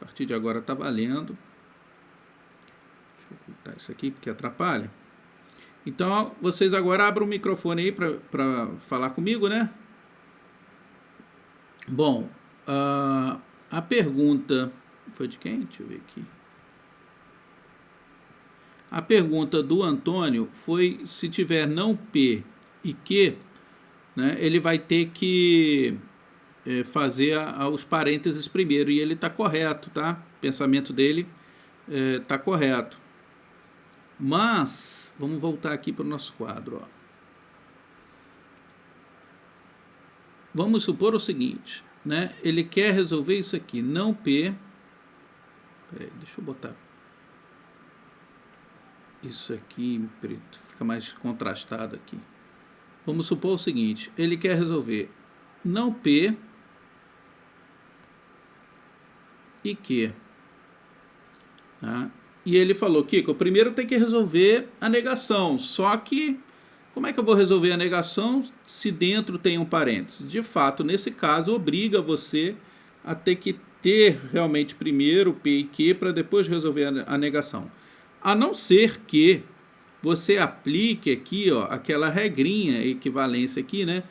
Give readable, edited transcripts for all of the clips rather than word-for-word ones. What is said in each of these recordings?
A partir de agora está valendo. Deixa eu ocultar isso aqui porque atrapalha. Então, vocês agora abram o microfone aí para falar comigo, né? Bom, a pergunta foi de quem? Deixa eu ver aqui. A pergunta do Antônio foi se tiver não P e Q, né, ele vai ter que fazer os parênteses primeiro, e ele está correto, tá? O pensamento dele está correto. Mas, vamos voltar aqui para o nosso quadro. Ó. Vamos supor o seguinte, né? Ele quer resolver isso aqui, não P... Peraí, deixa eu botar isso aqui em preto, fica mais contrastado aqui. Vamos supor o seguinte, ele quer resolver não P e Q. Tá? E ele falou, Kiko, primeiro tem que resolver a negação, só que como é que eu vou resolver a negação se dentro tem um parênteses? De fato, nesse caso, obriga você a ter que ter realmente primeiro P e Q para depois resolver a negação. A não ser que você aplique aqui, ó, aquela regrinha, equivalência aqui, né,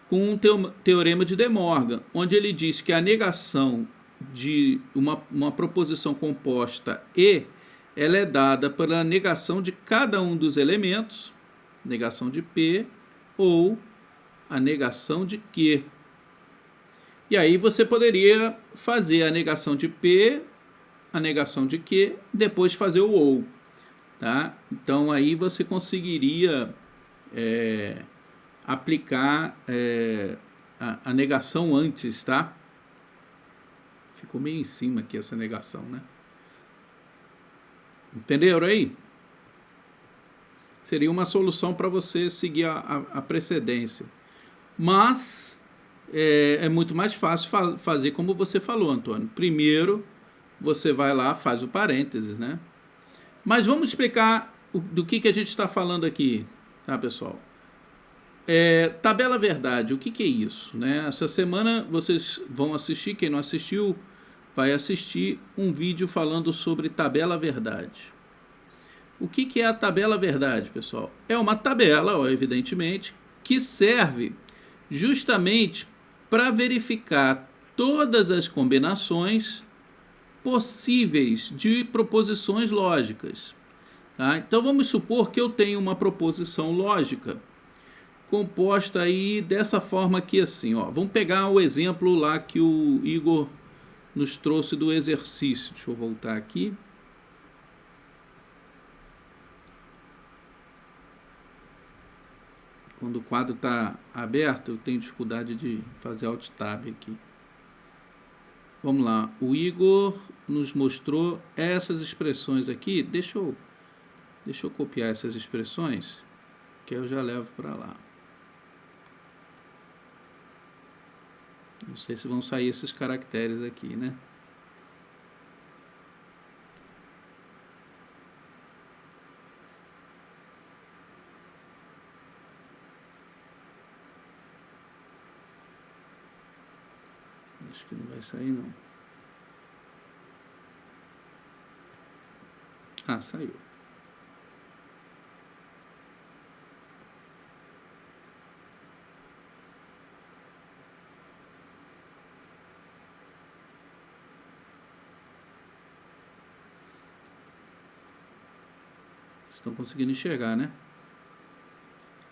com um teorema de De Morgan, onde ele diz que a negação de uma proposição composta E, ela é dada pela negação de cada um dos elementos, negação de P ou a negação de Q. E aí você poderia fazer a negação de P, a negação de Q, depois fazer o ou. Tá? Então aí você conseguiria aplicar a negação antes, tá? Ficou meio em cima aqui essa negação, né? Entenderam aí? Seria uma solução para você seguir a precedência. Mas é muito mais fácil fazer como você falou, Antônio. Primeiro você vai lá, faz o parênteses, né? Mas vamos explicar do que a gente está falando aqui, tá, pessoal? Tabela verdade, o que é isso? Né? Essa semana vocês vão assistir, quem não assistiu, vai assistir um vídeo falando sobre tabela verdade. O que é a tabela verdade, pessoal? É uma tabela, ó, evidentemente, que serve justamente para verificar todas as combinações possíveis de proposições lógicas. Tá? Então vamos supor que eu tenho uma proposição lógica composta aí dessa forma aqui assim. Ó. Vamos pegar o exemplo lá que o Igor nos trouxe do exercício. Deixa eu voltar aqui. Quando o quadro está aberto, eu tenho dificuldade de fazer Alt Tab aqui. Vamos lá, o Igor nos mostrou essas expressões aqui. Deixa eu copiar essas expressões, que eu já levo para lá. Não sei se vão sair esses caracteres aqui, né? Acho que não vai sair, não. Ah, saiu. Estão conseguindo enxergar, né?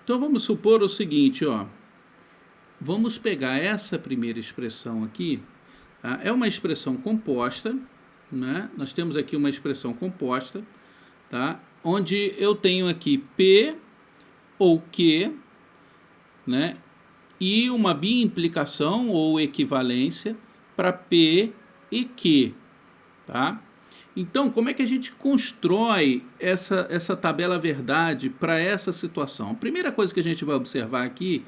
Então vamos supor o seguinte, ó. Vamos pegar essa primeira expressão aqui, tá? É uma expressão composta, né? Nós temos aqui uma expressão composta, tá? Onde eu tenho aqui P ou Q, né? E uma biimplicação ou equivalência para P e Q, tá? Então, como é que a gente constrói essa tabela verdade para essa situação? A primeira coisa que a gente vai observar aqui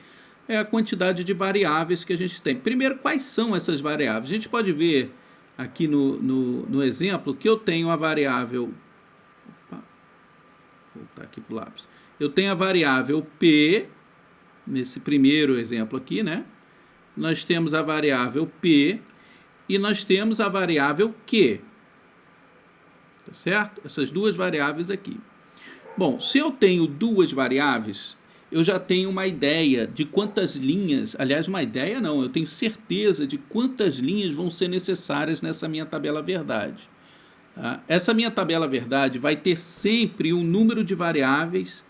é a quantidade de variáveis que a gente tem. Primeiro, quais são essas variáveis? A gente pode ver aqui no exemplo que eu tenho a variável... Opa, vou voltar aqui para o lápis. Eu tenho a variável P, nesse primeiro exemplo aqui, né? Nós temos a variável P e nós temos a variável Q. tá certo? Essas duas variáveis aqui. Bom, se eu tenho duas variáveis, eu já tenho uma ideia de quantas linhas, aliás, uma ideia não, eu tenho certeza de quantas linhas vão ser necessárias nessa minha tabela verdade. Tá? Essa minha tabela verdade vai ter sempre um número de variáveis,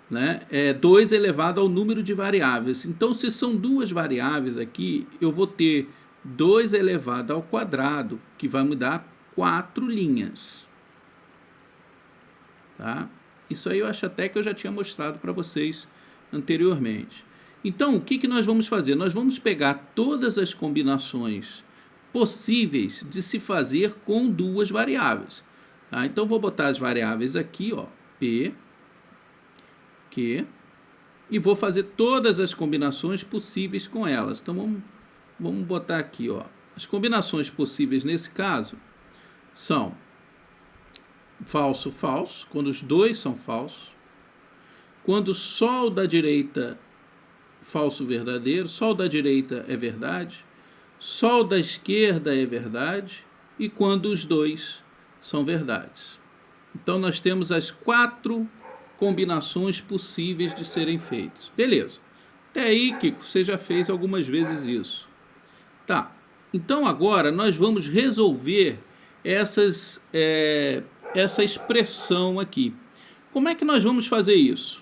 né? 2 elevado ao número de variáveis. Então, se são duas variáveis aqui, eu vou ter 2 elevado ao quadrado, que vai me dar 4 linhas. Tá? Isso aí eu acho até que eu já tinha mostrado para vocês anteriormente. Então, o que nós vamos fazer? Nós vamos pegar todas as combinações possíveis de se fazer com duas variáveis. Tá? Então, vou botar as variáveis aqui, ó, P, Q, e vou fazer todas as combinações possíveis com elas. Então, vamos botar aqui, ó. As combinações possíveis nesse caso são falso, falso, quando os dois são falsos. Quando só o da direita falso, verdadeiro, só o da direita é verdade, só o da esquerda é verdade, e quando os dois são verdades. Então, nós temos as 4 combinações possíveis de serem feitas. Beleza. Até aí, Kiko, você já fez algumas vezes isso. Tá. Então, agora, nós vamos resolver essa expressão aqui. Como é que nós vamos fazer isso?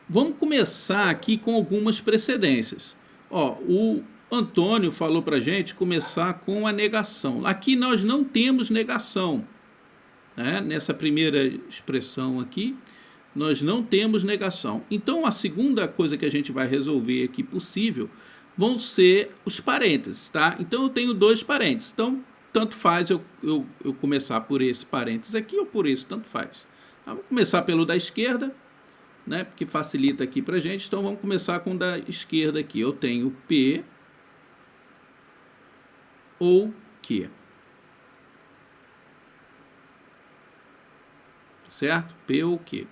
Vamos começar aqui com algumas precedências. Ó, o Antônio falou para a gente começar com a negação. Aqui nós não temos negação, né? Nessa primeira expressão aqui, nós não temos negação. Então, a segunda coisa que a gente vai resolver aqui possível vão ser os parênteses, tá? Então, eu tenho 2 parênteses. Então, tanto faz eu começar por esse parênteses aqui ou por esse, tanto faz. Tá? Vou começar pelo da esquerda, né? Porque facilita aqui pra gente. Então, vamos começar com o da esquerda aqui. Eu tenho P ou Q. Certo? P ou Q.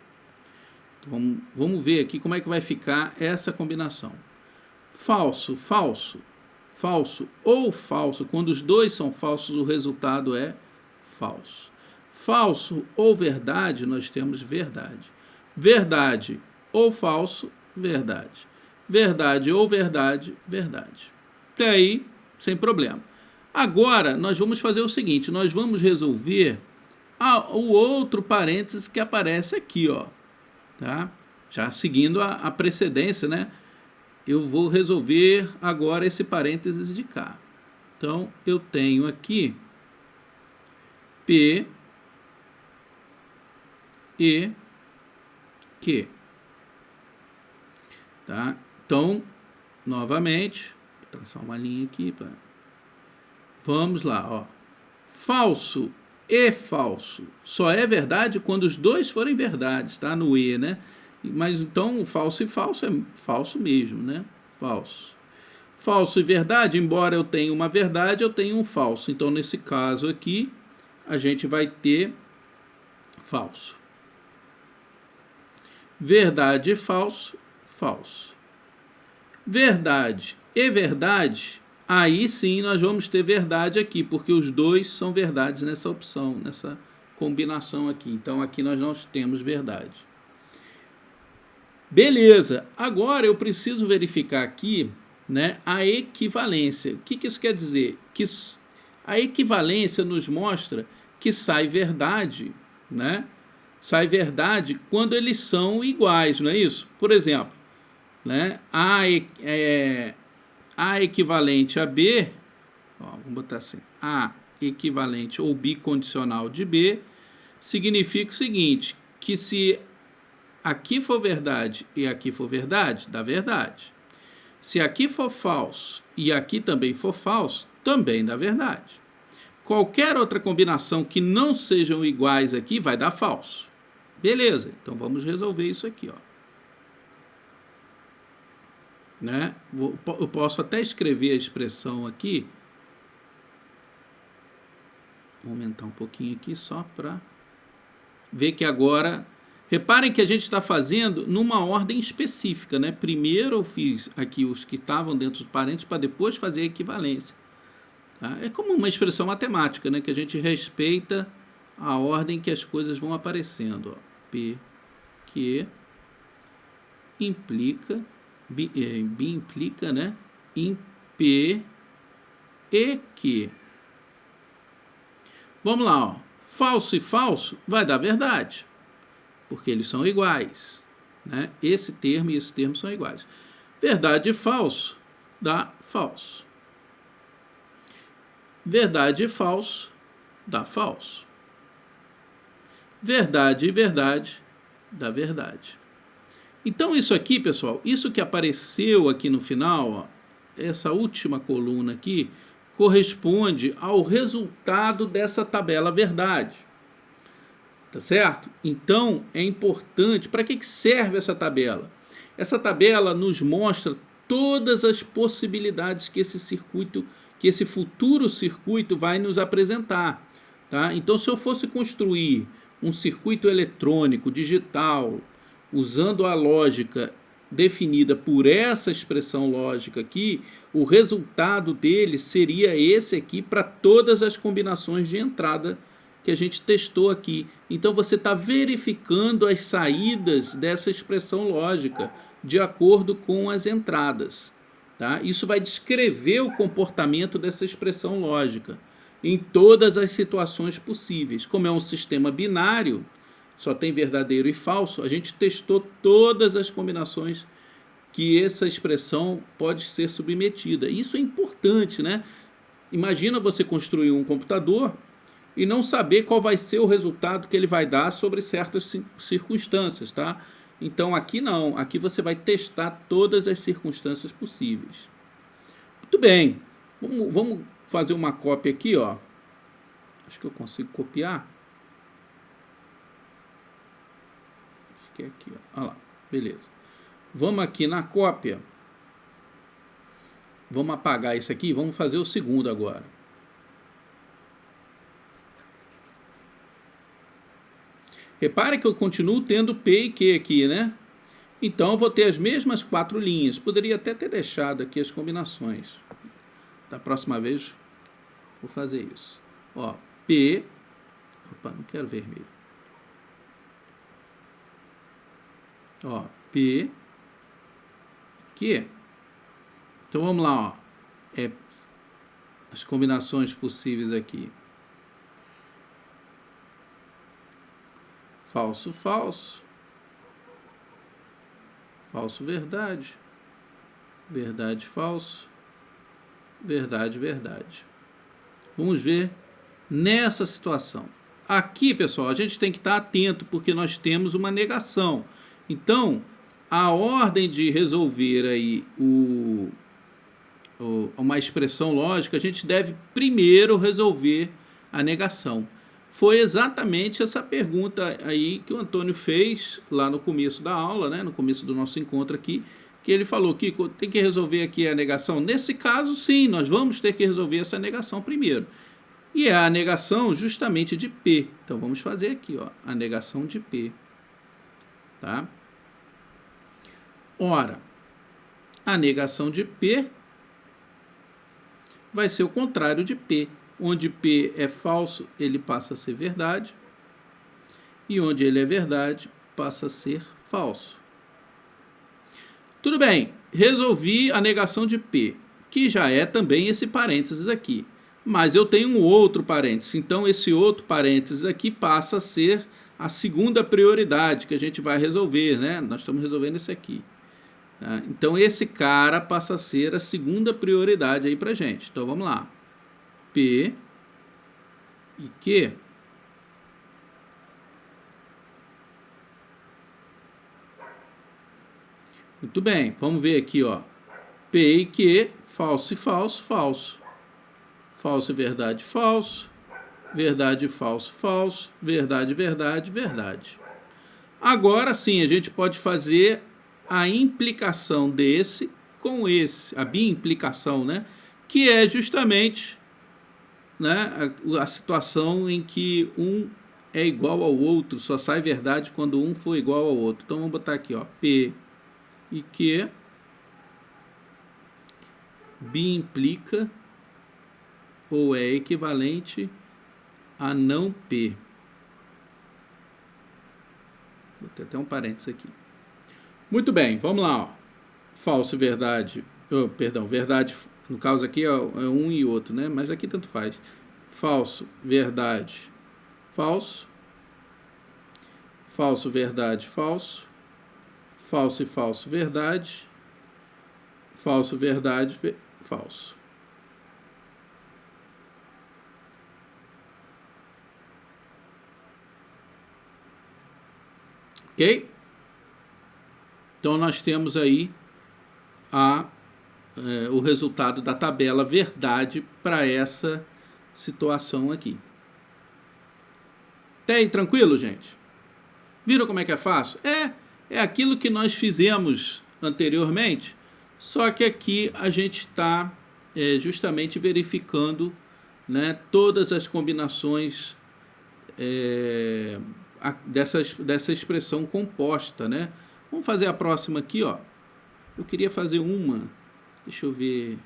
Então, vamos ver aqui como é que vai ficar essa combinação. Falso, falso, falso ou falso. Quando os dois são falsos, o resultado é falso. Falso ou verdade, nós temos verdade. Verdade ou falso, verdade. Verdade ou verdade, verdade. Até aí, sem problema. Agora, nós vamos fazer o seguinte, nós vamos resolver o outro parênteses que aparece aqui, ó. Tá? Já seguindo a precedência, né? Eu vou resolver agora esse parênteses de cá. Então, eu tenho aqui P e Q. Tá? Então, novamente, vou traçar uma linha aqui. Vamos lá, ó. Falso e falso só é verdade quando os dois forem verdades, tá? No E, né? Mas então, falso e falso é falso mesmo, né? Falso. Falso e verdade, embora eu tenha uma verdade, eu tenho um falso. Então, nesse caso aqui, a gente vai ter falso. Verdade e falso, falso. Verdade e verdade, aí sim nós vamos ter verdade aqui, porque os dois são verdades nessa opção, nessa combinação aqui. Então, aqui nós não temos verdade. Beleza, agora eu preciso verificar aqui, né, a equivalência. O que isso quer dizer? Que a equivalência nos mostra que sai verdade, né? Sai verdade quando eles são iguais, não é isso? Por exemplo, né, A equivalente a B, ó, vamos botar assim, A equivalente ou bicondicional de B, significa o seguinte, que se aqui for verdade e aqui for verdade, dá verdade. Se aqui for falso e aqui também for falso, também dá verdade. Qualquer outra combinação que não sejam iguais aqui vai dar falso. Beleza, então vamos resolver isso aqui, ó. Né? Eu posso até escrever a expressão aqui. Vou aumentar um pouquinho aqui só para ver que agora... Reparem que a gente está fazendo numa ordem específica, né? Primeiro eu fiz aqui os que estavam dentro dos parênteses para depois fazer a equivalência. Tá? É como uma expressão matemática, né? Que a gente respeita a ordem que as coisas vão aparecendo. Ó. P, Q, implica, B implica, né? Em P e Q. Vamos lá, ó. Falso e falso vai dar verdade, porque eles são iguais. Né? Esse termo e esse termo são iguais. Verdade e falso dá falso. Verdade e falso dá falso. Verdade e verdade dá verdade. Então isso aqui, pessoal, isso que apareceu aqui no final, ó, essa última coluna aqui, corresponde ao resultado dessa tabela verdade. Tá certo? Então é importante, para que serve essa tabela? Essa tabela nos mostra todas as possibilidades que esse circuito, que esse futuro circuito vai nos apresentar. Tá? Então, se eu fosse construir um circuito eletrônico digital, usando a lógica definida por essa expressão lógica aqui, o resultado dele seria esse aqui para todas as combinações de entrada que a gente testou aqui. Então você está verificando as saídas dessa expressão lógica de acordo com as entradas. Tá? Isso vai descrever o comportamento dessa expressão lógica em todas as situações possíveis. Como é um sistema binário, só tem verdadeiro e falso, a gente testou todas as combinações que essa expressão pode ser submetida. Isso é importante, né? Imagina você construir um computador e não saber qual vai ser o resultado que ele vai dar sobre certas circunstâncias, tá? Então aqui não, aqui você vai testar todas as circunstâncias possíveis. Muito bem, vamos fazer uma cópia aqui, ó. Acho que eu consigo copiar. Acho que é aqui, ó. Olha lá, beleza. Vamos aqui na cópia. Vamos apagar isso aqui, vamos fazer o segundo agora. Repare que eu continuo tendo P e Q aqui, né? Então eu vou ter as mesmas 4 linhas. Poderia até ter deixado aqui as combinações. Da próxima vez vou fazer isso. Ó, P. Opa, não quero vermelho. Ó, P. Q. Então vamos lá, ó. As combinações possíveis aqui. Falso, falso. Falso, verdade. Verdade, falso. Verdade, verdade. Vamos ver nessa situação. Aqui, pessoal, a gente tem que estar atento porque nós temos uma negação. Então, a ordem de resolver aí uma expressão lógica, a gente deve primeiro resolver a negação. Foi exatamente essa pergunta aí que o Antônio fez lá no começo da aula, né, no começo do nosso encontro aqui, que ele falou que tem que resolver aqui a negação. Nesse caso, sim, nós vamos ter que resolver essa negação primeiro. E é a negação justamente de P. Então vamos fazer aqui, ó, a negação de P. Tá? Ora, a negação de P vai ser o contrário de P. Onde P é falso, ele passa a ser verdade. E onde ele é verdade, passa a ser falso. Tudo bem, resolvi a negação de P, que já é também esse parênteses aqui. Mas eu tenho um outro parênteses, então esse outro parênteses aqui passa a ser a segunda prioridade que a gente vai resolver, né? Nós estamos resolvendo esse aqui. Tá? Então esse cara passa a ser a segunda prioridade aí pra gente. Então vamos lá. P e Q. Muito bem, vamos ver aqui, ó. P e Q, falso e falso, falso. Falso e verdade, falso. Verdade, falso, falso. Verdade, verdade, verdade. Agora sim, a gente pode fazer a implicação desse com esse, a biimplicação, né? Que é justamente, né, a situação em que um é igual ao outro, só sai verdade quando um for igual ao outro. Então vamos botar aqui, ó, P e Q biimplica ou é equivalente a não P. Vou ter até um parênteses aqui. Muito bem, vamos lá. Ó. Falso e verdade. Perdão, verdade. No caso aqui é um e outro, né? Mas aqui tanto faz. Falso, verdade, falso. Falso, verdade, falso. Falso e falso, verdade. Falso, verdade, falso. Ok? Então, nós temos aí o resultado da tabela verdade para essa situação aqui. Até aí, tranquilo, gente? Viram como é que é fácil? É aquilo que nós fizemos anteriormente, só que aqui a gente está justamente verificando, né, todas as combinações dessa expressão composta, né? Vamos fazer a próxima aqui, ó. Eu queria fazer uma, deixa eu ver.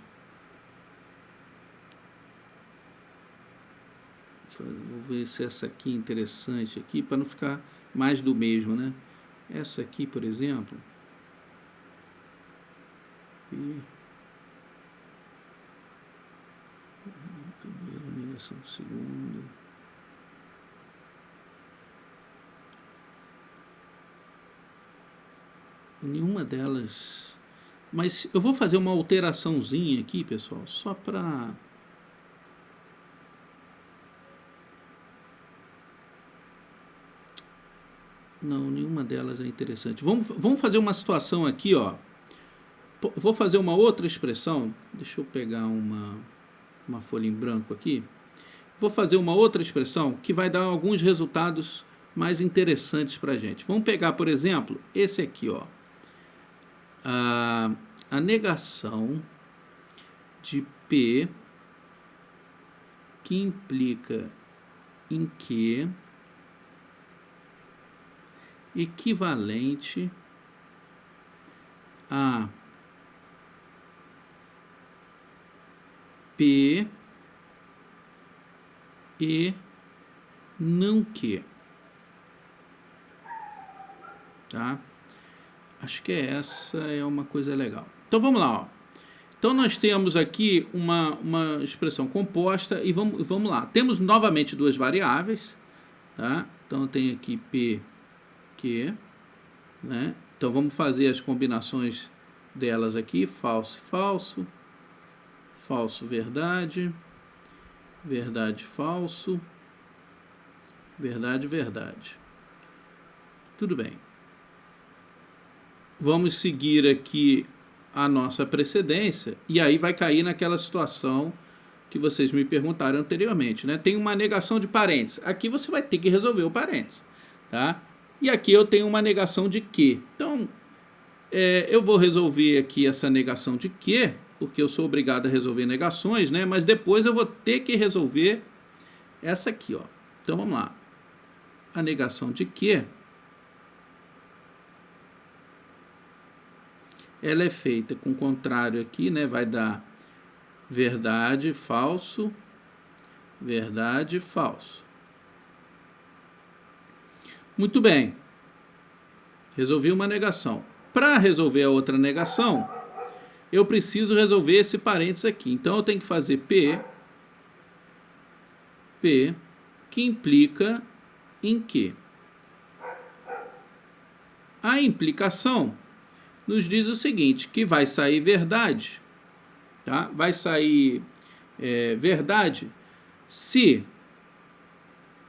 Vou ver se essa aqui é interessante aqui, para não ficar mais do mesmo, né? Essa aqui, por exemplo. Primeiro, negação do segundo. Nenhuma delas. Mas eu vou fazer uma alteraçãozinha aqui, pessoal, só para... Não, nenhuma delas é interessante. Vamos fazer uma situação aqui, ó. Vou fazer uma outra expressão. Deixa eu pegar uma folha em branco aqui. Vou fazer uma outra expressão que vai dar alguns resultados mais interessantes para a gente. Vamos pegar, por exemplo, esse aqui, ó. A negação de P que implica em Q equivalente a P e não Q. Tá? Acho que essa é uma coisa legal. Então vamos lá. Ó. Então nós temos aqui uma expressão composta e vamos lá. Temos novamente duas variáveis. Tá? Então eu tenho aqui P, Q. Né? Então vamos fazer as combinações delas aqui. Falso, falso. Falso, verdade. Verdade, falso. Verdade, verdade. Tudo bem. Vamos seguir aqui a nossa precedência e aí vai cair naquela situação que vocês me perguntaram anteriormente, né? Tem uma negação de parênteses. Aqui você vai ter que resolver o parênteses, tá? E aqui eu tenho uma negação de que. Então, eu vou resolver aqui essa negação de que, porque eu sou obrigado a resolver negações, né? Mas depois eu vou ter que resolver essa aqui, ó. Então, vamos lá. A negação de que ela é feita com o contrário aqui, né? Vai dar verdade, falso, verdade, falso. Muito bem. Resolvi uma negação. Para resolver a outra negação, eu preciso resolver esse parênteses aqui. Então, eu tenho que fazer P, que implica em Q. A implicação nos diz o seguinte, que vai sair verdade, tá? Vai sair verdade se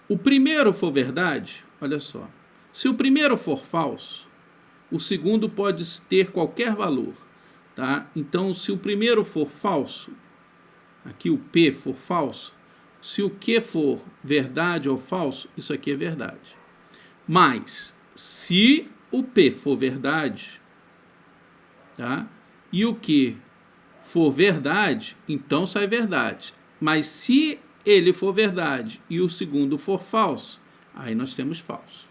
o primeiro for verdade, olha só, se o primeiro for falso, o segundo pode ter qualquer valor, tá? Então, se o primeiro for falso, aqui o P for falso, se o Q for verdade ou falso, isso aqui é verdade. Mas, se o P for verdade, tá? E o que for verdade, então sai verdade. Mas se ele for verdade e o segundo for falso, aí nós temos falso.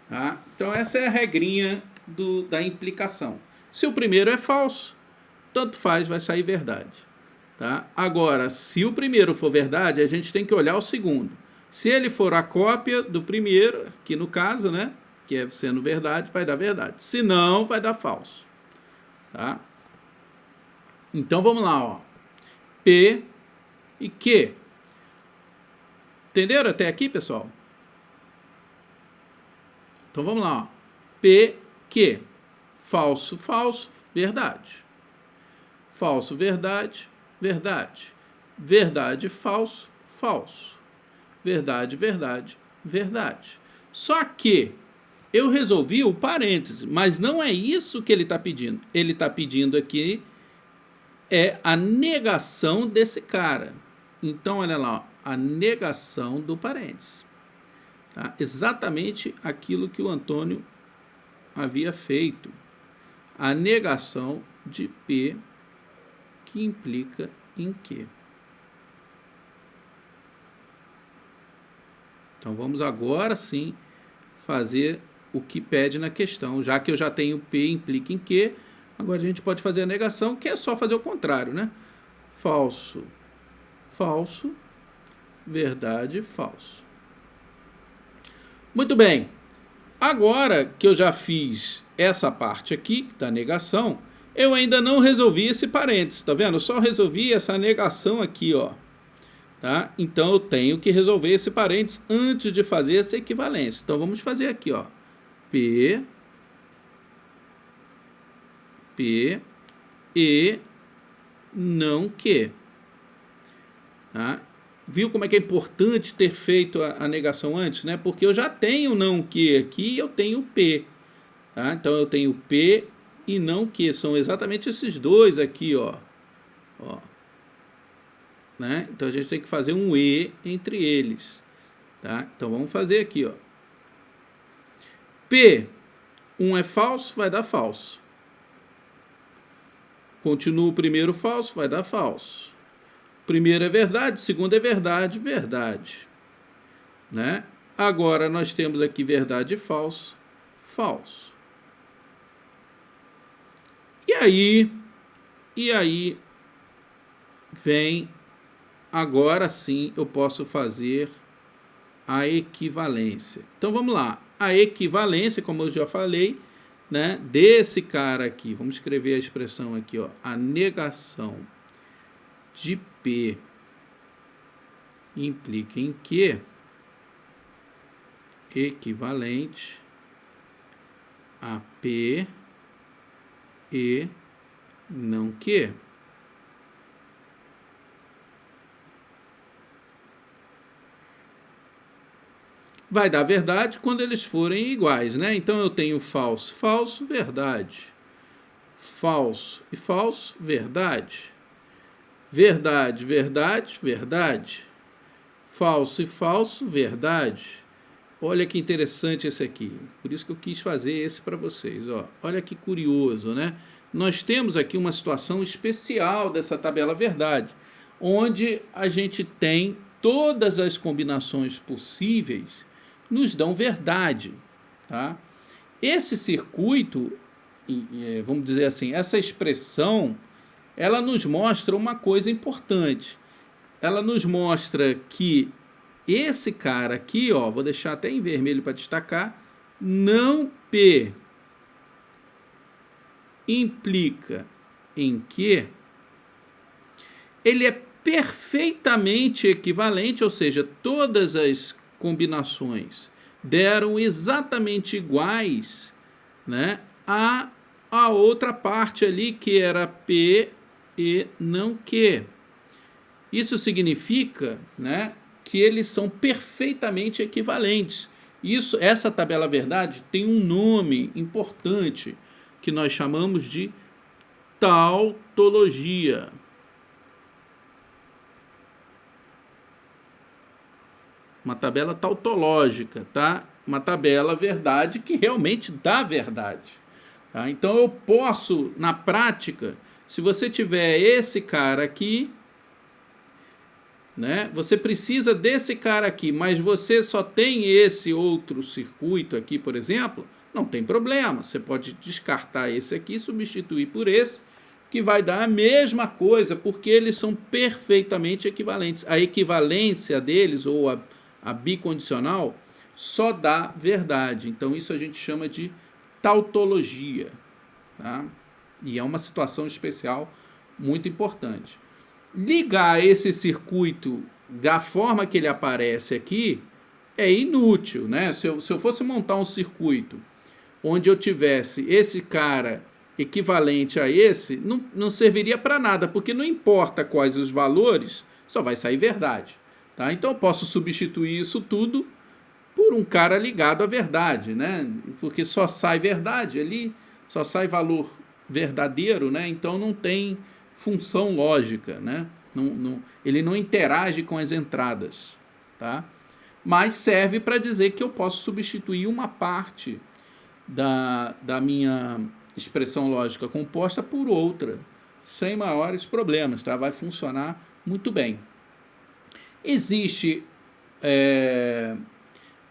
Tá? Então essa é a regrinha da implicação. Se o primeiro é falso, tanto faz, vai sair verdade. Tá? Agora, se o primeiro for verdade, a gente tem que olhar o segundo. Se ele for a cópia do primeiro, aqui no caso, né? que é sendo verdade, vai dar verdade. Se não, vai dar falso. Tá? Então, vamos lá. Ó. P e Q. Entenderam até aqui, pessoal? Então, vamos lá. Ó. P, Q. Falso, falso, verdade. Falso, verdade, verdade. Verdade, falso, falso. Verdade, verdade, verdade. Só que eu resolvi o parêntese, mas não é isso que ele está pedindo. Ele está pedindo aqui a negação desse cara. Então, olha lá, ó, a negação do parêntese. Tá? Exatamente aquilo que o Antônio havia feito. A negação de P que implica em Q. Então, vamos agora sim fazer o que pede na questão. Já que eu já tenho P implica em Q, agora a gente pode fazer a negação, que é só fazer o contrário, né? Falso, falso, verdade, falso. Muito bem. Agora que eu já fiz essa parte aqui da negação, eu ainda não resolvi esse parênteses, tá vendo? Eu só resolvi essa negação aqui, ó. Tá? Então, eu tenho que resolver esse parênteses antes de fazer essa equivalência. Então, vamos fazer aqui, ó. P e não Q. Tá? Viu como é que é importante ter feito a negação antes, né? Porque eu já tenho não Q aqui e eu tenho P. Tá? Então, eu tenho P e não Q. São exatamente esses dois aqui, ó. Ó. Né? Então, a gente tem que fazer um E entre eles. Tá? Então, vamos fazer aqui, ó. P, um é falso, vai dar falso. Continua o primeiro falso, vai dar falso. Primeiro é verdade, segundo é verdade, verdade. Né? Agora, nós temos aqui verdade e falso, falso. E aí vem... Agora sim eu posso fazer a equivalência. Então vamos lá. A equivalência, como eu já falei, né, desse cara aqui, vamos escrever a expressão aqui, ó, a negação de P implica em Q, equivalente a P e não Q. Vai dar verdade quando eles forem iguais, né? Então, eu tenho falso, falso, verdade. Falso e falso, verdade. Verdade, verdade, verdade. Falso e falso, verdade. Olha que interessante esse aqui. Por isso que eu quis fazer esse para vocês. Ó. Olha que curioso, né? Nós temos aqui uma situação especial dessa tabela verdade, onde a gente tem todas as combinações possíveis nos dão verdade. Tá? Esse circuito, vamos dizer assim, essa expressão, ela nos mostra uma coisa importante. Ela nos mostra que esse cara aqui, ó, vou deixar até em vermelho para destacar, não P implica em que ele é perfeitamente equivalente, ou seja, todas as combinações deram exatamente iguais, né, a outra parte ali que era P e não Q. Isso significa, né, que eles são perfeitamente equivalentes. Essa tabela verdade tem um nome importante que nós chamamos de tautologia. Uma tabela tautológica, tá? Uma tabela verdade que realmente dá verdade. Tá? Então, eu posso, na prática, se você tiver esse cara aqui, né, você precisa desse cara aqui, mas você só tem esse outro circuito aqui, por exemplo, não tem problema. Você pode descartar esse aqui, substituir por esse, que vai dar a mesma coisa, porque eles são perfeitamente equivalentes. A equivalência deles, ou a bicondicional, só dá verdade. Então isso a gente chama de tautologia, tá? E é uma situação especial muito importante. Ligar esse circuito da forma que ele aparece aqui é inútil, né? Se eu fosse montar um circuito onde eu tivesse esse cara equivalente a esse, não serviria para nada, porque não importa quais os valores, só vai sair verdade, tá? Então eu posso substituir isso tudo por um cara ligado à verdade, né? Porque só sai verdade ali, só sai valor verdadeiro, né? Então não tem função lógica, né? Ele não interage com as entradas, tá? Mas serve para dizer que eu posso substituir uma parte da minha expressão lógica composta por outra, sem maiores problemas, tá? Vai funcionar muito bem. Existe...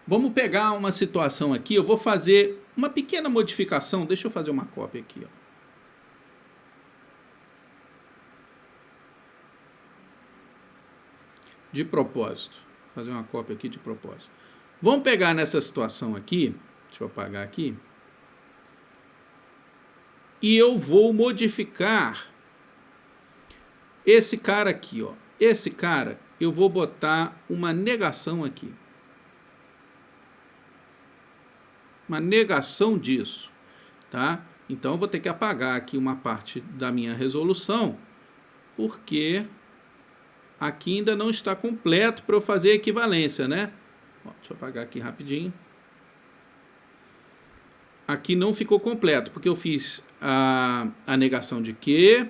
Vamos pegar uma situação aqui, eu vou fazer uma pequena modificação, deixa eu fazer uma cópia aqui, ó. De propósito, vou fazer uma cópia aqui de propósito. Vamos pegar nessa situação aqui, deixa eu apagar aqui, e eu vou modificar esse cara aqui, ó. Esse cara, eu vou botar uma negação aqui. Uma negação disso, tá? Então eu vou ter que apagar aqui uma parte da minha resolução, porque aqui ainda não está completo para eu fazer a equivalência, né? Ó, deixa eu apagar aqui rapidinho. Aqui não ficou completo, porque eu fiz a negação de Q,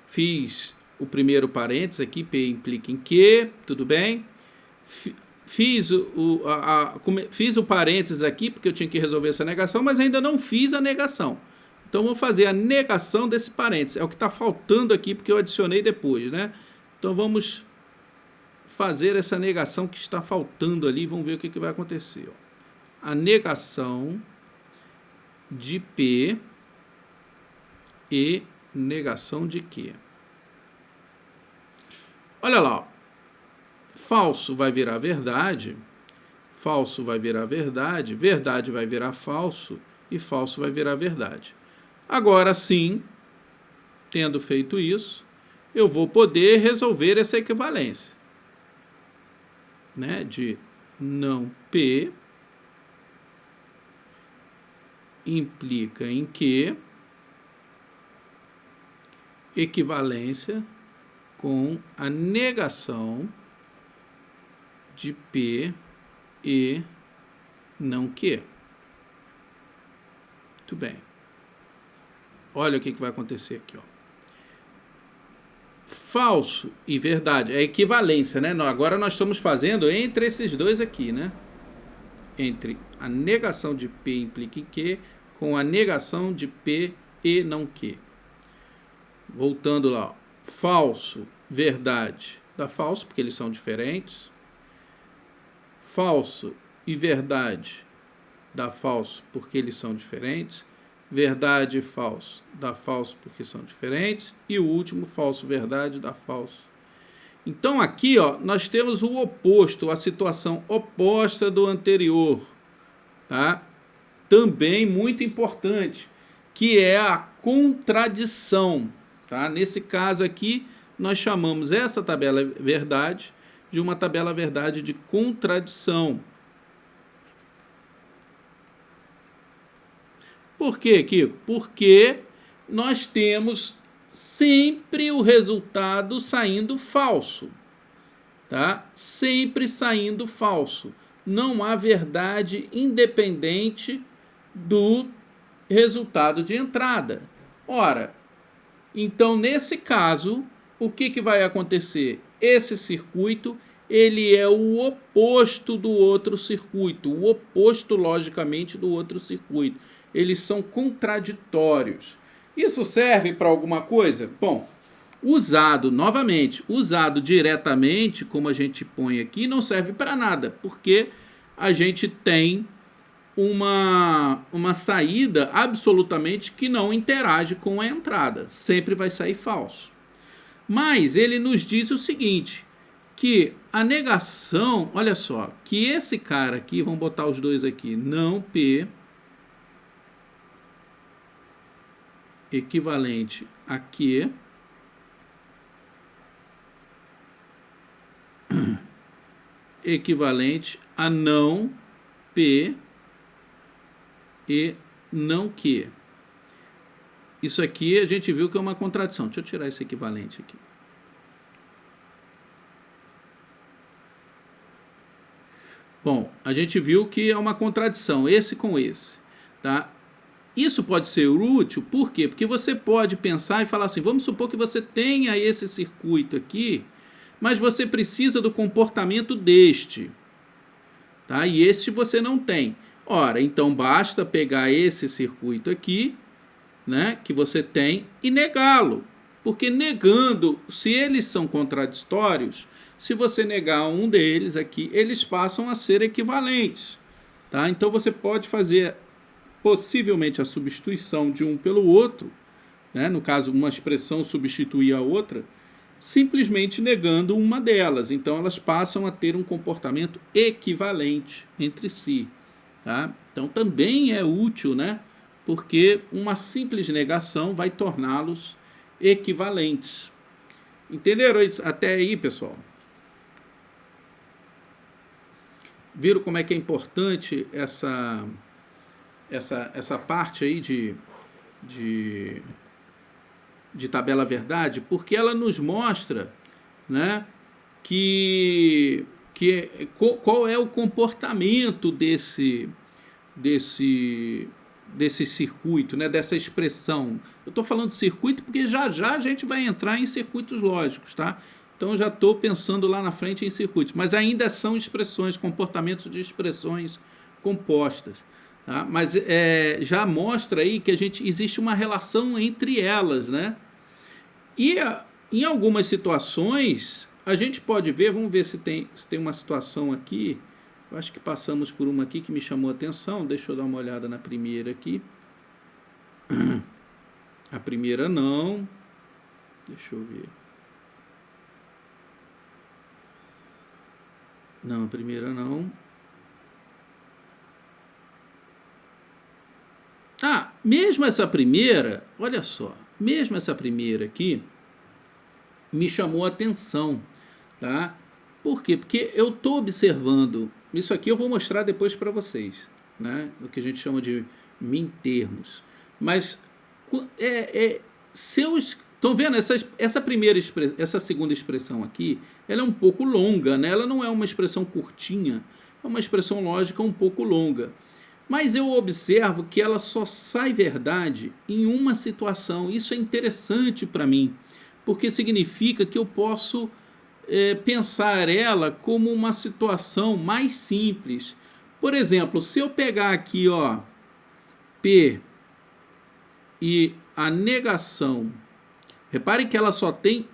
fiz o primeiro parênteses aqui, P implica em Q, tudo bem? Fiz o parênteses aqui, porque eu tinha que resolver essa negação, mas ainda não fiz a negação. Então, vou fazer a negação desse parênteses. É o que está faltando aqui, porque eu adicionei depois, né? Então, vamos fazer essa negação que está faltando ali. Vamos ver o que vai acontecer. Ó. A negação de P e negação de Q. Olha lá, ó. Falso vai virar verdade, falso vai virar verdade, verdade vai virar falso e falso vai virar verdade. Agora sim, tendo feito isso, eu vou poder resolver essa equivalência, né, de não P implica em Q, equivalência com a negação de P e não Q. Muito bem. Olha o que vai acontecer aqui, ó. Falso e verdade. É equivalência, né? Agora nós estamos fazendo entre esses dois aqui, né? Entre a negação de P implica em Q com a negação de P e não Q. Voltando lá, ó. Falso, verdade, dá falso, porque eles são diferentes. Falso e verdade dá falso, porque eles são diferentes. Verdade e falso dá falso, porque são diferentes. E o último, falso, verdade, dá falso. Então, aqui, ó, nós temos o oposto, a situação oposta do anterior. Tá? Também muito importante, que é a contradição. Tá? Nesse caso aqui, nós chamamos essa tabela verdade de uma tabela verdade de contradição. Por quê, Kiko? Porque nós temos sempre o resultado saindo falso, tá? Sempre saindo falso. Não há verdade independente do resultado de entrada. Ora, então nesse caso, o que vai acontecer? Esse circuito, ele é o oposto do outro circuito, o oposto logicamente do outro circuito. Eles são contraditórios. Isso serve para alguma coisa? Bom, usado, novamente, usado diretamente, como a gente põe aqui, não serve para nada, porque a gente tem uma saída absolutamente que não interage com a entrada. Sempre vai sair falso. Mas ele nos diz o seguinte, que a negação, olha só, que esse cara aqui, vamos botar os dois aqui, não P equivalente a Q equivalente a não P e não Q. Isso aqui a gente viu que é uma contradição. Deixa eu tirar esse equivalente aqui. Bom, a gente viu que é uma contradição, esse com esse, tá? Isso pode ser útil, por quê? Porque você pode pensar e falar assim, vamos supor que você tenha esse circuito aqui, mas você precisa do comportamento deste, tá? E este você não tem. Ora, então basta pegar esse circuito aqui, né, que você tem, e negá-lo. Porque negando, se eles são contraditórios, se você negar um deles aqui, eles passam a ser equivalentes, tá? Então você pode fazer possivelmente a substituição de um pelo outro, né? No caso, uma expressão substituir a outra, simplesmente negando uma delas. Então elas passam a ter um comportamento equivalente entre si, tá? Então também é útil, né? Porque uma simples negação vai torná-los equivalentes. Entenderam até aí, pessoal? Viram como é que é importante essa parte aí de tabela verdade? Porque ela nos mostra, né, qual é o comportamento desse circuito, né, dessa expressão. Eu estou falando de circuito porque já a gente vai entrar em circuitos lógicos, tá? Então eu já estou pensando lá na frente em circuitos, mas ainda são expressões, comportamentos de expressões compostas, tá? Mas já mostra aí que existe uma relação entre elas, né? E em algumas situações a gente pode ver, vamos ver se tem uma situação aqui. Eu acho que passamos por uma aqui que me chamou a atenção. Deixa eu dar uma olhada na primeira aqui. A primeira não. Deixa eu ver. Não, a primeira não. Ah, mesmo essa primeira, olha só. Mesmo essa primeira aqui me chamou a atenção, tá? Por quê? Porque eu estou observando. Isso aqui eu vou mostrar depois para vocês, né? O que a gente chama de min-termos. Mas estão vendo essa segunda expressão aqui? Ela é um pouco longa, né? Ela não é uma expressão curtinha, é uma expressão lógica um pouco longa. Mas eu observo que ela só sai verdade em uma situação. Isso é interessante para mim, porque significa que eu posso pensar ela como uma situação mais simples. Por exemplo, se eu pegar aqui, ó, P e a negação, reparem que ela só tem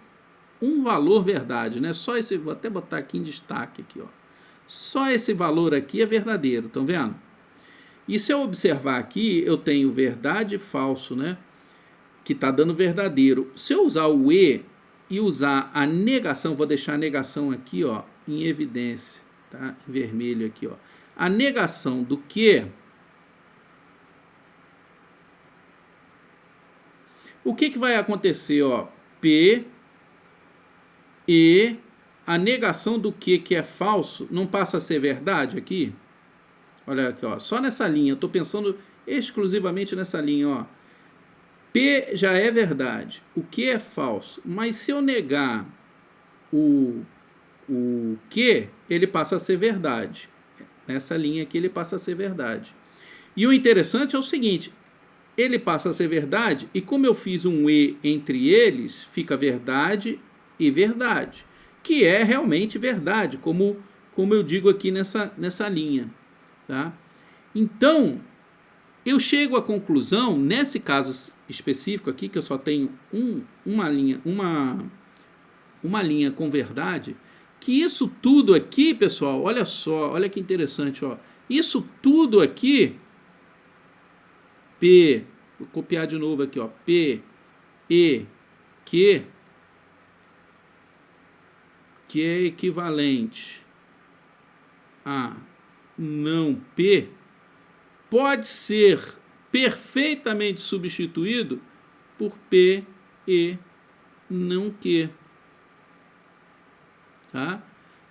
um valor verdade, né? Só esse, vou até botar aqui em destaque aqui, ó. Só esse valor aqui é verdadeiro, estão vendo? E se eu observar aqui, eu tenho verdade e falso, né? Que está dando verdadeiro. Se eu usar o E e usar a negação, vou deixar a negação aqui, ó, em evidência, tá? Em vermelho aqui, ó. A negação do que? O que vai acontecer, ó? P e a negação do que é falso não passa a ser verdade aqui? Olha aqui, ó, só nessa linha, eu estou pensando exclusivamente nessa linha, ó. P já é verdade, o que é falso, mas se eu negar o que, ele passa a ser verdade. Nessa linha aqui ele passa a ser verdade. E o interessante é o seguinte, ele passa a ser verdade, e como eu fiz um E entre eles, fica verdade e verdade, que é realmente verdade, como eu digo aqui nessa linha. Tá? Então, eu chego à conclusão, nesse caso específico aqui, que eu só tenho uma linha com verdade, que isso tudo aqui, pessoal, olha só, olha que interessante, ó, isso tudo aqui, P, vou copiar de novo aqui, ó, P, E, Q, que é equivalente a não P, pode ser perfeitamente substituído por P e não Q. Tá?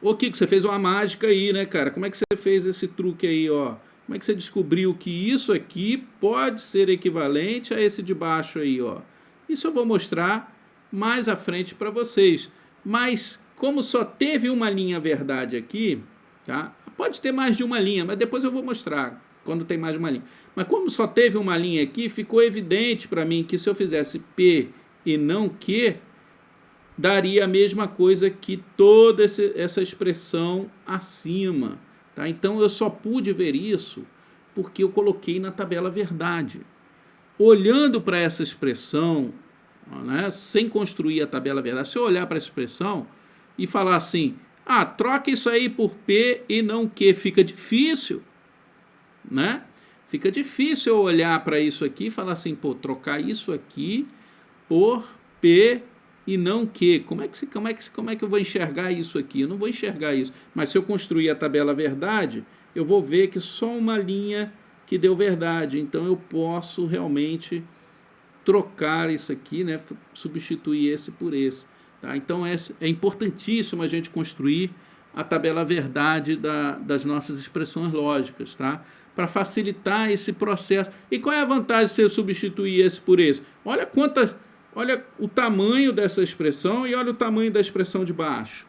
Ô Kiko, você fez uma mágica aí, né, cara? Como é que você fez esse truque aí, ó? Como é que você descobriu que isso aqui pode ser equivalente a esse de baixo aí, ó? Isso eu vou mostrar mais à frente para vocês. Mas como só teve uma linha verdade aqui, tá? Pode ter mais de uma linha, mas depois eu vou mostrar quando tem mais de uma linha. Mas como só teve uma linha aqui, ficou evidente para mim que se eu fizesse P e não Q, daria a mesma coisa que toda essa expressão acima. Tá? Então eu só pude ver isso porque eu coloquei na tabela verdade. Olhando para essa expressão, né, sem construir a tabela verdade, se eu olhar para essa expressão e falar assim, troca isso aí por P e não Q, fica difícil, né? Fica difícil eu olhar para isso aqui e falar assim, pô, trocar isso aqui por P e não Q. Como é que eu vou enxergar isso aqui? Eu não vou enxergar isso. Mas se eu construir a tabela verdade, eu vou ver que só uma linha que deu verdade. Então eu posso realmente trocar isso aqui, né? Substituir esse por esse. Tá? Então é importantíssimo a gente construir a tabela verdade das nossas expressões lógicas, tá? Para facilitar esse processo. E qual é a vantagem de você substituir esse por esse? Olha o tamanho dessa expressão e olha o tamanho da expressão de baixo.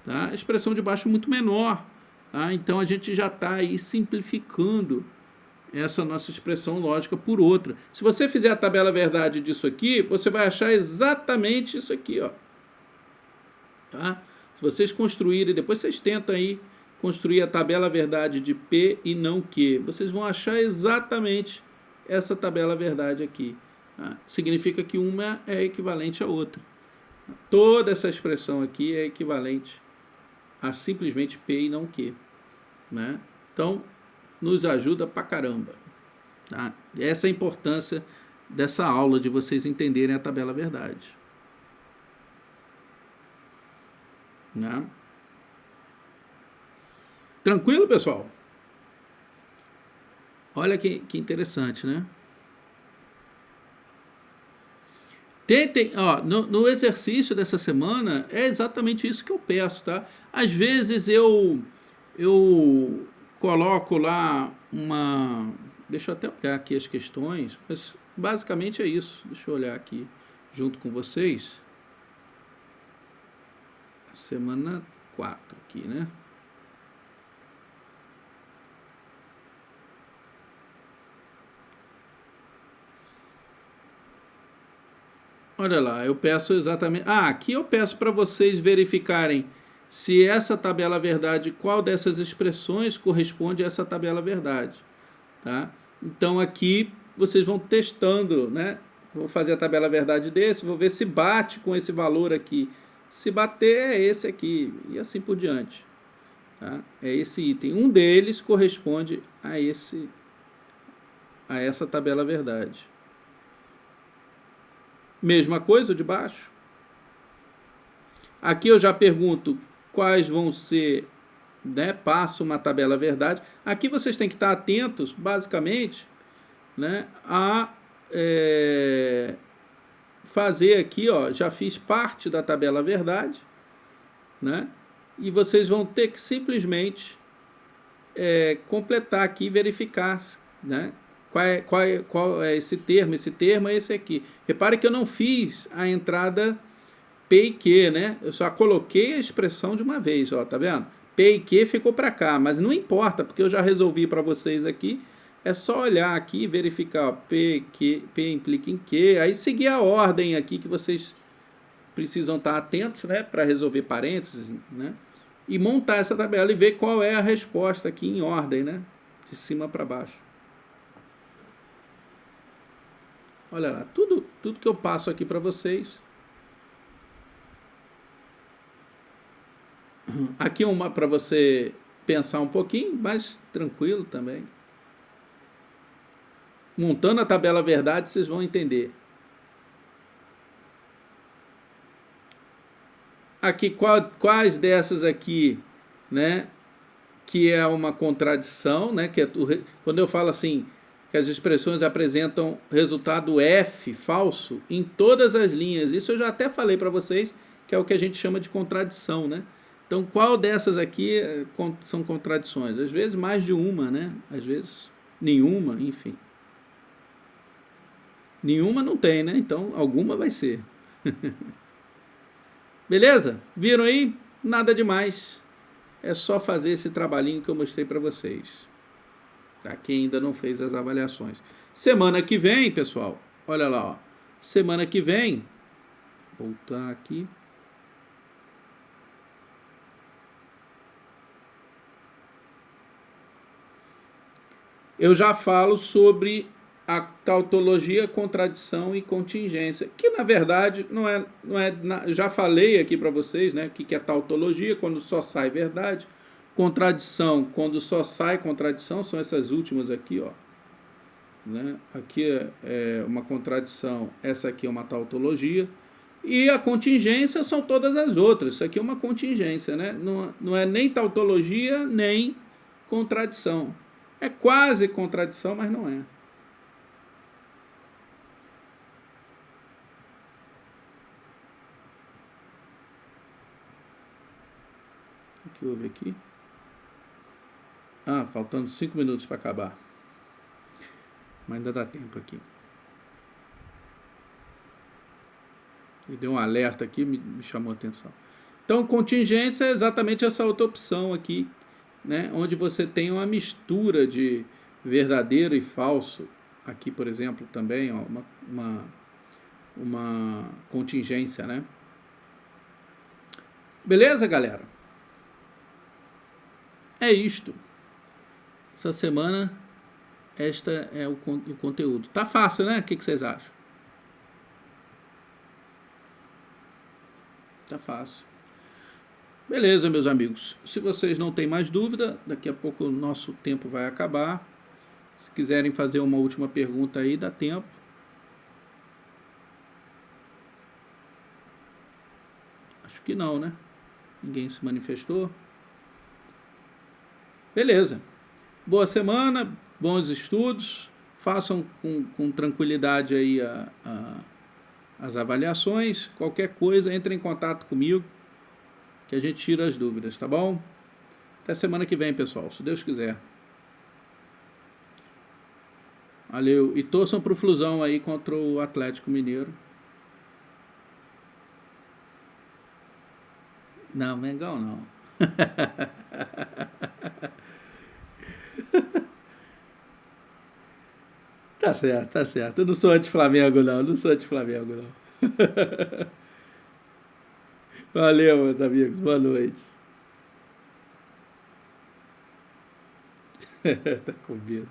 Tá? A expressão de baixo é muito menor. Tá? Então a gente já está aí simplificando essa nossa expressão lógica por outra. Se você fizer a tabela verdade disso aqui, você vai achar exatamente isso aqui, ó. Tá? Se vocês construírem, depois vocês tentam aí construir a tabela verdade de P e não Q, vocês vão achar exatamente essa tabela verdade aqui. Tá? Significa que uma é equivalente à outra. Toda essa expressão aqui é equivalente a simplesmente P e não Q. Né? Então, nos ajuda pra caramba. Tá? Essa é a importância dessa aula, de vocês entenderem a tabela verdade. Né? Tranquilo, pessoal? Olha que interessante, né? Tentem, ó, no exercício dessa semana, é exatamente isso que eu peço, tá? Às vezes eu coloco lá uma... Deixa eu até olhar aqui as questões, mas basicamente é isso. Deixa eu olhar aqui junto com vocês. Semana 4 aqui, né? Olha lá, eu peço exatamente... aqui eu peço para vocês verificarem se essa tabela verdade, qual dessas expressões corresponde a essa tabela verdade. Tá? Então aqui vocês vão testando, né? Vou fazer a tabela verdade desse, vou ver se bate com esse valor aqui. Se bater, é esse aqui, e assim por diante. Tá? É esse item. Um deles corresponde a essa tabela verdade. Mesma coisa de baixo. Aqui eu já pergunto quais vão ser, né? Passo uma tabela verdade. Aqui vocês têm que estar atentos, basicamente, né? A fazer aqui, ó, já fiz parte da tabela verdade, né? E vocês vão ter que simplesmente completar aqui e verificar, né? Qual é esse termo é esse aqui. Repare que eu não fiz a entrada P e Q, né? Eu só coloquei a expressão de uma vez, ó, tá vendo? P e Q ficou para cá, mas não importa, porque eu já resolvi para vocês aqui. É só olhar aqui e verificar, ó, P implica em Q, aí seguir a ordem aqui que vocês precisam estar atentos, né, para resolver parênteses, né? E montar essa tabela e ver qual é a resposta aqui em ordem, né? De cima para baixo. Olha lá, tudo que eu passo aqui para vocês. Aqui uma para você pensar um pouquinho, mas tranquilo também. Montando a tabela verdade, vocês vão entender. aqui quais dessas aqui, né, que é uma contradição, né, que é, quando eu falo assim, que as expressões apresentam resultado F falso em todas as linhas. Isso eu já até falei para vocês, que é o que a gente chama de contradição, né? Então, qual dessas aqui são contradições? Às vezes mais de uma, né? Às vezes nenhuma, enfim. Nenhuma não tem, né? Então, alguma vai ser. Beleza? Viram aí? Nada demais. É só fazer esse trabalhinho que eu mostrei para vocês. Tá? Quem ainda não fez as avaliações. Semana que vem, pessoal, olha lá, ó. Semana que vem, voltar aqui. Eu já falo sobre a tautologia, contradição e contingência, que na verdade não é já falei aqui para vocês, né, o que é tautologia, quando só sai verdade, contradição, quando só sai contradição, são essas últimas aqui, ó, né? Aqui é uma contradição, essa aqui é uma tautologia, e a contingência são todas as outras, isso aqui é uma contingência, né? Não é nem tautologia, nem contradição. É quase contradição, mas não é. O que houve aqui? Ah, faltando 5 minutos para acabar. Mas ainda dá tempo aqui. E deu um alerta aqui, me chamou a atenção. Então, contingência é exatamente essa outra opção aqui, né? Onde você tem uma mistura de verdadeiro e falso. Aqui, por exemplo, também, ó, uma contingência, né? Beleza, galera? É isto. Essa semana, esta é o conteúdo. Tá fácil, né? O que vocês acham? Tá fácil. Beleza, meus amigos. Se vocês não têm mais dúvida, daqui a pouco o nosso tempo vai acabar. Se quiserem fazer uma última pergunta aí, dá tempo. Acho que não, né? Ninguém se manifestou. Beleza. Boa semana, bons estudos. Façam com tranquilidade aí as avaliações. Qualquer coisa, entre em contato comigo, que a gente tira as dúvidas, tá bom? Até semana que vem, pessoal, se Deus quiser. Valeu. E torçam pro Flusão aí contra o Atlético Mineiro. Não, Mengão não. Tá certo, tá certo. Eu não sou anti-Flamengo, não. Não sou anti-Flamengo, não. Valeu, meus amigos. Boa noite. Tá com medo.